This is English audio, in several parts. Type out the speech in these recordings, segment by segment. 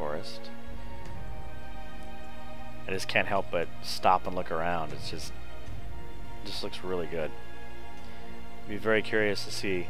forest. I just can't help but stop and look around. It just looks really good. I'd be very curious to see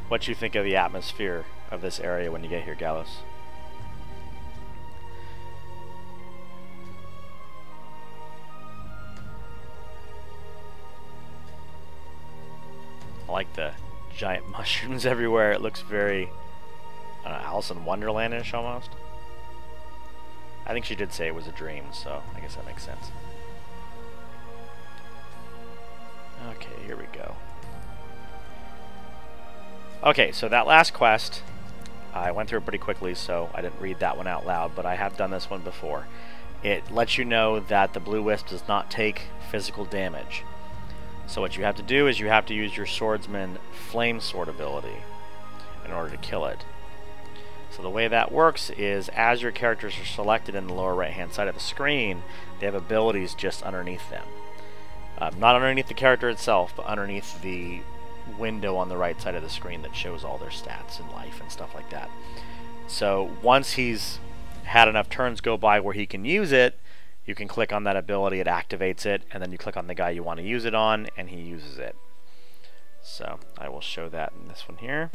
what you think of the atmosphere of this area when you get here, Gallows. I like the giant mushrooms everywhere. It looks very, I don't know, Alice in Wonderland-ish almost. I think she did say it was a dream, so I guess that makes sense. Okay, here we go. Okay, so that last quest, I went through it pretty quickly, so I didn't read that one out loud, but I have done this one before. It lets you know that the blue wisp does not take physical damage. So what you have to do is you have to use your swordsman flame sword ability in order to kill it. So the way that works is as your characters are selected in the lower right hand side of the screen, they have abilities just underneath them. Not underneath the character itself, but underneath the window on the right side of the screen that shows all their stats and life and stuff like that. So once he's had enough turns go by where he can use it, you can click on that ability, it activates it, and then you click on the guy you want to use it on, and he uses it. So I will show that in this one here.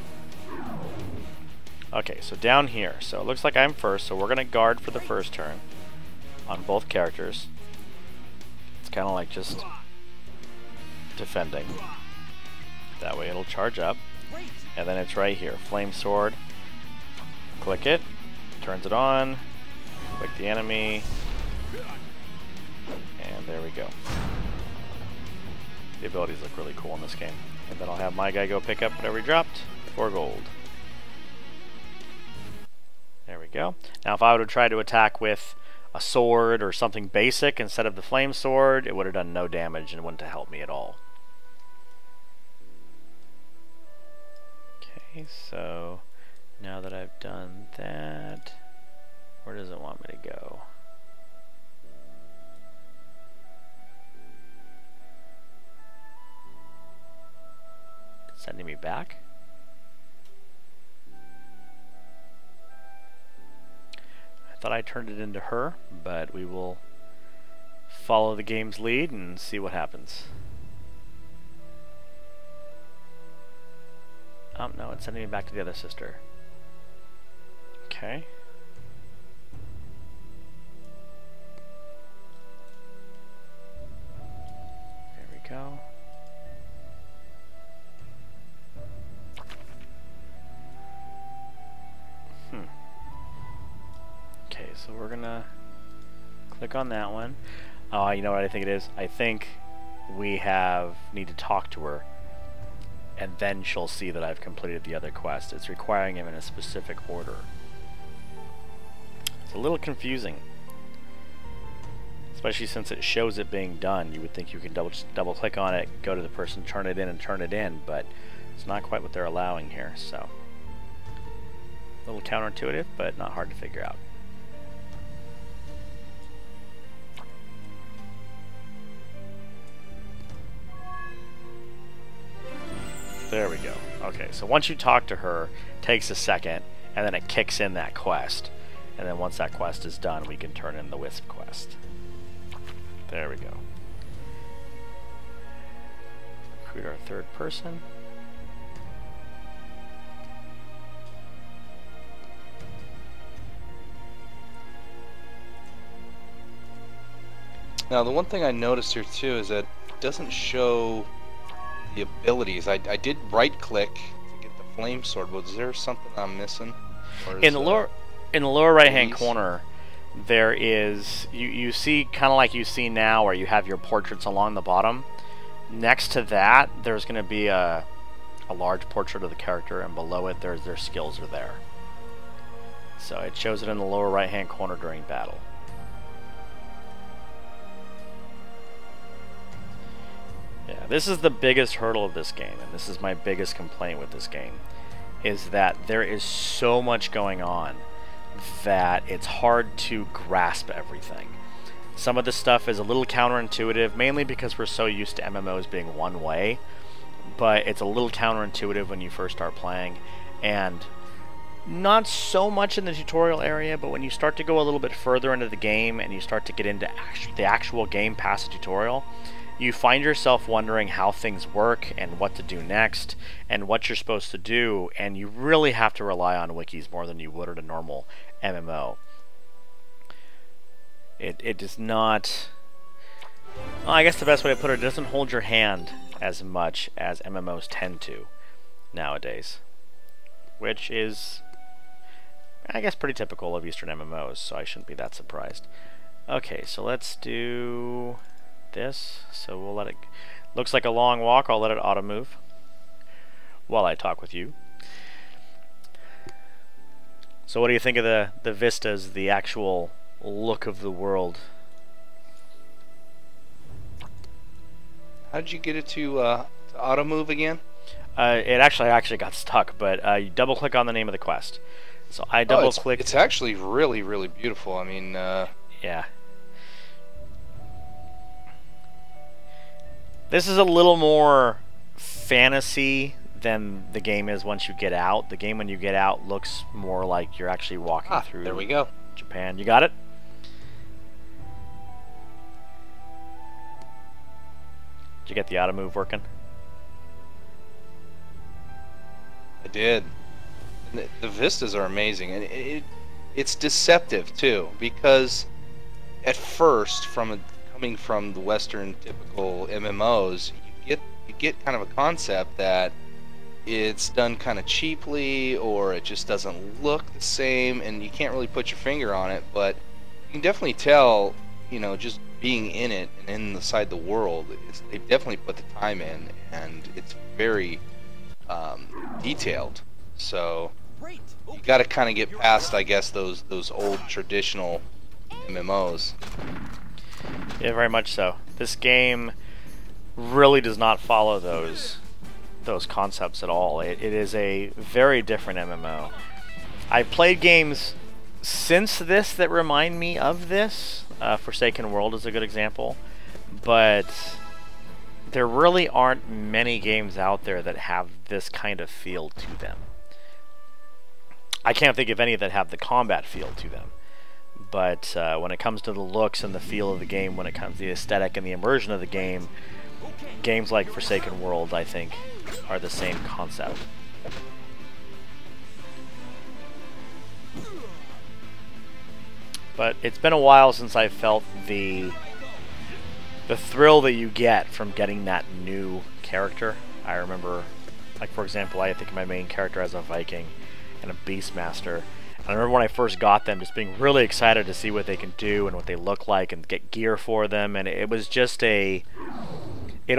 Okay, so down here, so it looks like I'm first, so we're going to guard for the first turn on both characters. It's kind of like just defending. That way it'll charge up, and then it's right here, flame sword. Click it, turns it on, click the enemy, and there we go. The abilities look really cool in this game. And then I'll have my guy go pick up whatever he dropped for gold. There we go. Now if I would have tried to attack with a sword or something basic instead of the flame sword, it would have done no damage and wouldn't have helped me at all. Okay, so now that I've done that, where does it want me to go? It's sending me back? I thought I turned it into her, but we will follow the game's lead and see what happens. Oh, no, it's sending me back to the other sister. Okay. There we go. Okay, so we're gonna click on that one. You know what I think it is? I think we need to talk to her, and then she'll see that I've completed the other quest. It's requiring him in a specific order. It's a little confusing, especially since it shows it being done. You would think you can double click on it, go to the person, turn it in, and turn it in, but it's not quite what they're allowing here. So a little counterintuitive, but not hard to figure out. There we go. Okay, so once you talk to her, it takes a second, and then it kicks in that quest. And then once that quest is done, we can turn in the Wisp quest. There we go. Recruit our third person. Now, the one thing I noticed here too is that it doesn't show the abilities. I did right click to get the flame sword, but is there something I'm missing? In the lower right hand corner, there is you see kind of like you see now where you have your portraits along the bottom. Next to that, there's going to be a large portrait of the character, and below it their skills are there. So it shows it in the lower right hand corner during battle. Yeah, this is the biggest hurdle of this game, and this is my biggest complaint with this game, is that there is so much going on that it's hard to grasp everything. Some of the stuff is a little counterintuitive, mainly because we're so used to MMOs being one way, but it's a little counterintuitive when you first start playing, and not so much in the tutorial area, but when you start to go a little bit further into the game and you start to get into the actual game past the tutorial, you find yourself wondering how things work and what to do next and what you're supposed to do, and you really have to rely on wikis more than you would at a normal MMO. It does not... Well, I guess the best way to put it doesn't hold your hand as much as MMOs tend to nowadays, which is, I guess, pretty typical of Eastern MMOs, so I shouldn't be that surprised. Okay, so let's do this. So we'll let it... Looks like a long walk. I'll let it auto-move while I talk with you. So what do you think of the vistas, the actual look of the world? How did you get it to auto-move again? I actually got stuck, but you double-click on the name of the quest. So I double-clicked... It's actually really, really beautiful. I mean... Yeah. This is a little more fantasy than the game is once you get out. The game when you get out looks more like you're actually walking through... There we go. Japan. You got it? Did you get the auto move working? I did. And the vistas are amazing, and it's deceptive too, because at first, coming from the Western typical MMOs, you get kind of a concept that it's done kind of cheaply, or it just doesn't look the same, and you can't really put your finger on it. But you can definitely tell, you know, just being in it and inside the world, they've definitely put the time in, and it's very detailed. So you got to kind of get past, I guess, those old traditional MMOs. Yeah, very much so. This game really does not follow those concepts at all. It is a very different MMO. I've played games since this that remind me of this. Forsaken World is a good example, but there really aren't many games out there that have this kind of feel to them. I can't think of any that have the combat feel to them, but when it comes to the looks and the feel of the game, when it comes to the aesthetic and the immersion of the game, games like Forsaken World, I think, are the same concept. But it's been a while since I felt the thrill that you get from getting that new character. I remember, like, for example, I think of my main character as a Viking and a Beastmaster. And I remember when I first got them, just being really excited to see what they can do and what they look like and get gear for them. And it was just it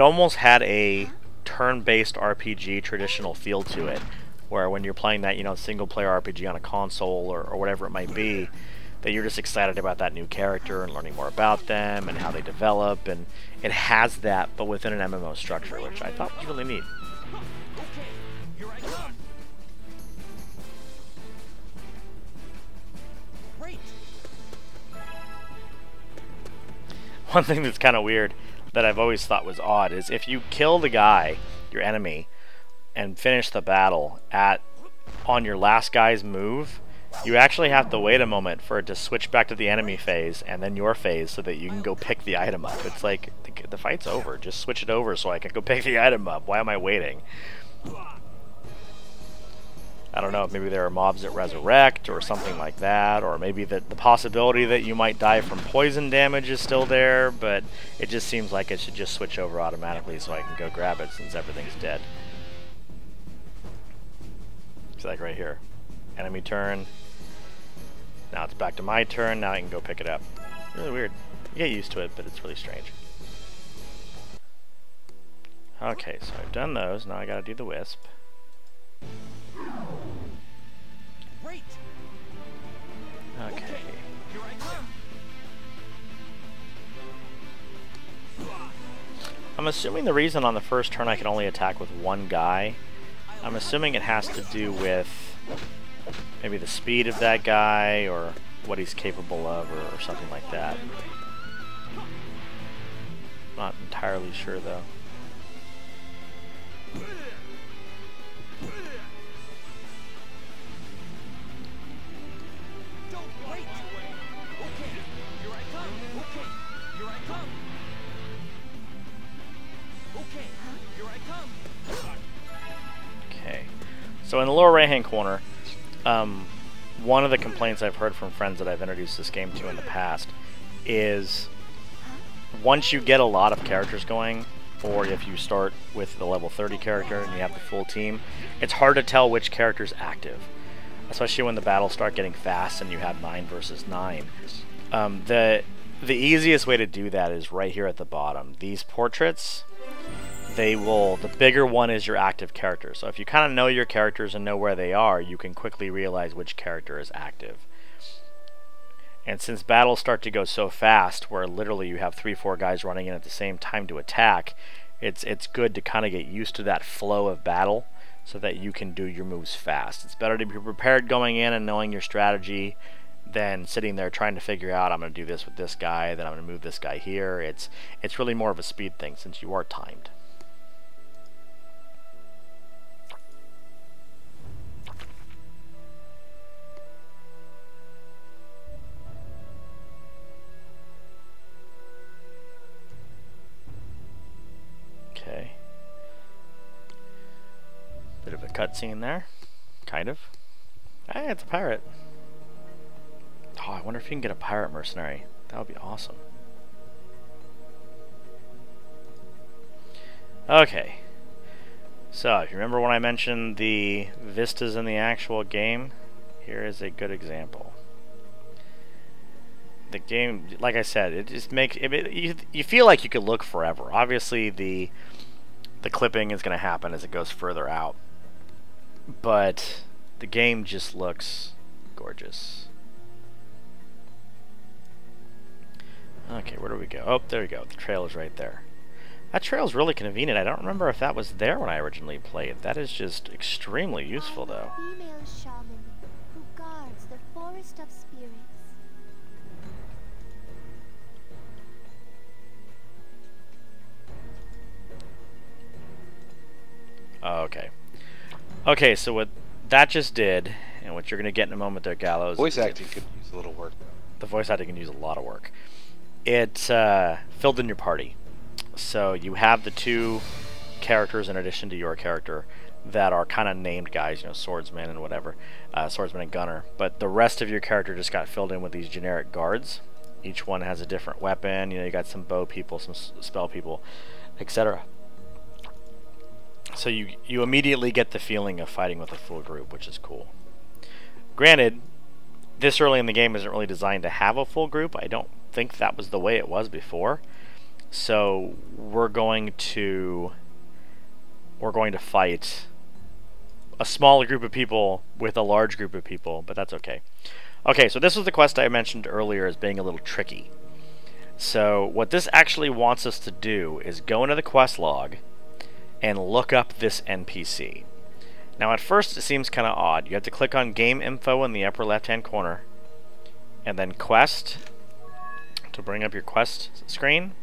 almost had a turn-based RPG traditional feel to it, where when you're playing that, you know, single-player RPG on a console or whatever it might be, that you're just excited about that new character and learning more about them and how they develop, and it has that, but within an MMO structure, which I thought was really neat. One thing that's kind of weird that I've always thought was odd is if you kill the guy, your enemy, and finish the battle on your last guy's move, you actually have to wait a moment for it to switch back to the enemy phase and then your phase so that you can go pick the item up. It's like, the fight's over. Just switch it over so I can go pick the item up. Why am I waiting? I don't know, maybe there are mobs that resurrect or something like that, or maybe the possibility that you might die from poison damage is still there, but it just seems like it should just switch over automatically so I can go grab it since everything's dead. It's like right here. Enemy turn. Now it's back to my turn. Now I can go pick it up. Really weird. You get used to it, but it's really strange. Okay, so I've done those. Now I gotta do the wisp. Okay. I'm assuming the reason on the first turn I can only attack with one guy, I'm assuming it has to do with maybe the speed of that guy or what he's capable of or something like that. Not entirely sure though. So in the lower right-hand corner, one of the complaints I've heard from friends that I've introduced this game to in the past is once you get a lot of characters going, or if you start with the level 30 character and you have the full team, it's hard to tell which character's active, especially when the battles start getting fast and you have 9 versus 9. The easiest way to do that is right here at the bottom. These portraits, the bigger one is your active character. So if you kind of know your characters and know where they are, you can quickly realize which character is active. And since battles start to go so fast, where literally you have 3-4 guys running in at the same time to attack, it's good to kind of get used to that flow of battle so that you can do your moves fast. It's better to be prepared going in and knowing your strategy than sitting there trying to figure out, I'm going to do this with this guy, then I'm going to move this guy here. It's really more of a speed thing since you are timed. Okay. Bit of a cutscene there. Kind of. Hey, it's a pirate. Oh, I wonder if you can get a pirate mercenary. That would be awesome. Okay. So, if you remember when I mentioned the vistas in the actual game, here is a good example. The game, like I said, it just makes you feel like you could look forever. Obviously, the clipping is going to happen as it goes further out, but the game just looks gorgeous. Okay, where do we go? Oh, there we go. The trail is right there. That trail is really convenient. I don't remember if that was there when I originally played. That is just extremely useful, though. Female shaman who guards the forest of spirits. Okay. Okay, so what that just did, and what you're going to get in a moment there, Gallows... Voice acting could use a little work, though. The voice acting can use a lot of work. It filled in your party. So you have the 2 characters in addition to your character that are kind of named guys, you know, swordsman and whatever, swordsman and gunner. But the rest of your character just got filled in with these generic guards. Each one has a different weapon. You know, you got some bow people, some spell people, etc. So you immediately get the feeling of fighting with a full group, which is cool. Granted, this early in the game isn't really designed to have a full group. I don't think that was the way it was before. So we're going to fight a small group of people with a large group of people, but that's okay. Okay, so this was the quest I mentioned earlier as being a little tricky. So what this actually wants us to do is go into the quest log and look up this NPC. Now at first it seems kind of odd. You have to click on game info in the upper left hand corner and then quest to bring up your quest screen.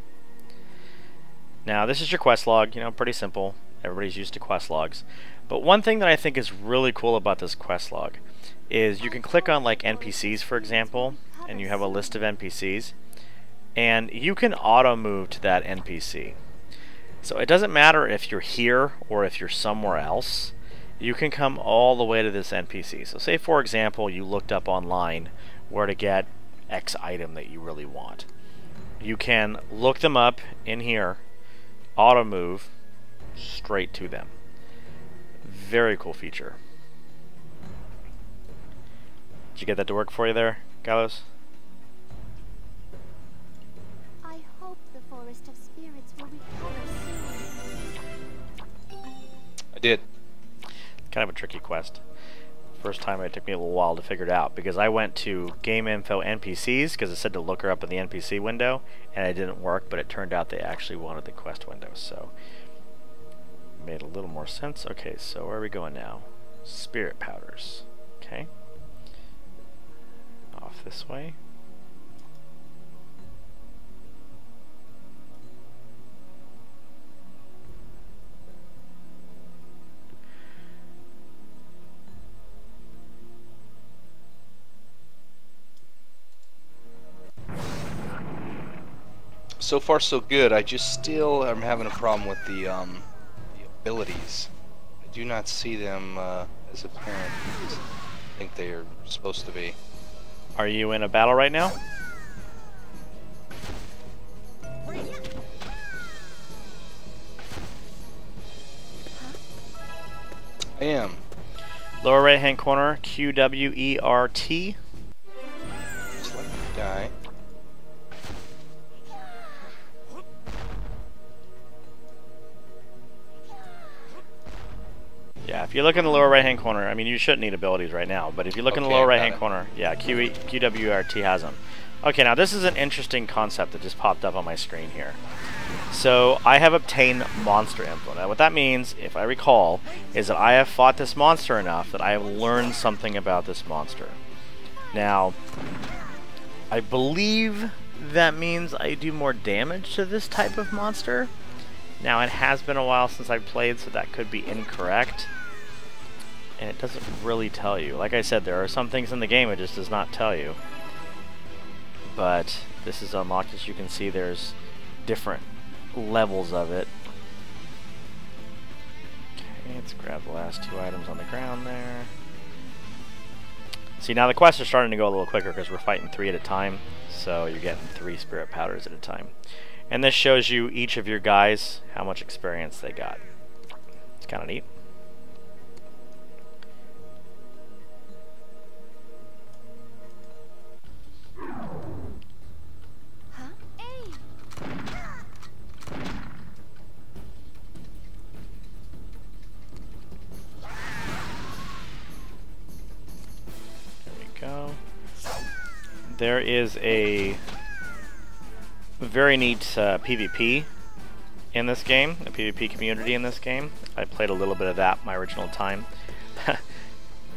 Now this is your quest log, you know, pretty simple. Everybody's used to quest logs. But one thing that I think is really cool about this quest log is you can click on like NPCs, for example, and you have a list of NPCs, and you can auto move to that NPC. So it doesn't matter if you're here or if you're somewhere else, you can come all the way to this NPC. So say for example you looked up online where to get X item that you really want. You can look them up in here, auto move straight to them. Very cool feature. Did you get that to work for you there, Gallows? I hope the forest of spirits will recover soon. I did. Kind of a tricky quest. First time it took me a little while to figure it out because I went to game info NPCs because it said to look her up in the NPC window and it didn't work, but it turned out they actually wanted the quest window, so it made a little more sense. Okay, so where are we going now? Spirit powders. Okay. Off this way. So far so good. I just still am having a problem with the abilities. I do not see them as apparent as I think they are supposed to be. Are you in a battle right now? I am. Lower right hand corner, QWERT. Just like the guy. Yeah, if you look in the lower right hand corner, I mean, you shouldn't need abilities right now, but if you look in the Okay, lower got right hand it. corner, yeah, QWERT has them. Okay, now this is an interesting concept that just popped up on my screen here. So I have obtained monster info. Now what that means, if I recall, is that I have fought this monster enough that I have learned something about this monster. Now, I believe that means I do more damage to this type of monster. Now it has been a while since I've played, so that could be incorrect. And it doesn't really tell you. Like I said, there are some things in the game it just does not tell you. But this is unlocked. As you can see, there's different levels of it. Okay, let's grab the last two items on the ground there. See, now the quests are starting to go a little quicker because we're fighting 3 at a time. So you're getting 3 spirit powders at a time. And this shows you each of your guys, how much experience they got. It's kind of neat. Go. There is a very neat PvP in this game, a PvP community in this game. I played a little bit of that my original time.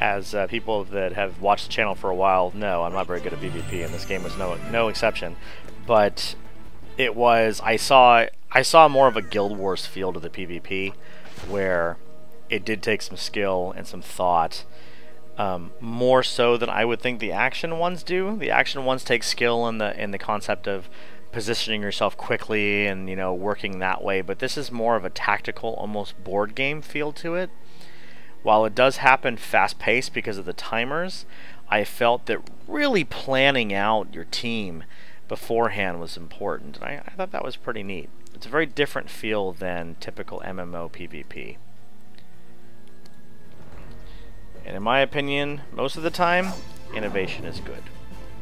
As people that have watched the channel for a while know, I'm not very good at PvP, and this game was no exception. But it was, I saw more of a Guild Wars feel to the PvP, where it did take some skill and some thought. More so than I would think the action ones do. The action ones take skill in the concept of positioning yourself quickly and, you know, working that way, but this is more of a tactical, almost board game feel to it. While it does happen fast-paced because of the timers, I felt that really planning out your team beforehand was important. And I thought that was pretty neat. It's a very different feel than typical MMO PvP. And in my opinion, most of the time, innovation is good.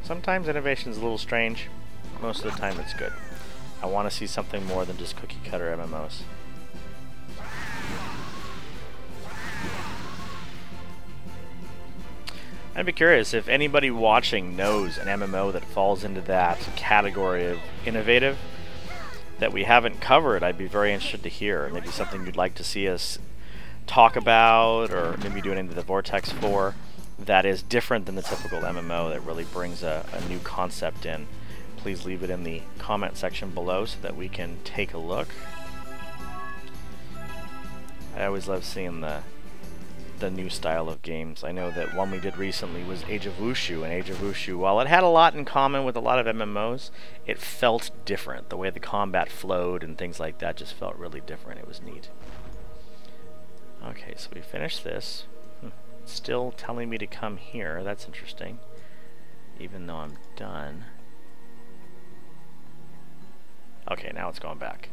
Sometimes innovation is a little strange. Most of the time it's good. I want to see something more than just cookie cutter MMOs. I'd be curious if anybody watching knows an MMO that falls into that category of innovative that we haven't covered. I'd be very interested to hear. Maybe something you'd like to see us talk about, or maybe doing into the Vortex for, that is different than the typical MMO, that really brings a new concept in. Please leave it in the comment section below so that we can take a look. I always love seeing the new style of games. I know that one we did recently was Age of Wushu, and Age of Wushu, while it had a lot in common with a lot of MMOs, it felt different. The way the combat flowed and things like that just felt really different. It was neat. Okay, so we finished this. It's still telling me to come here. That's interesting. Even though I'm done. Okay, now it's going back.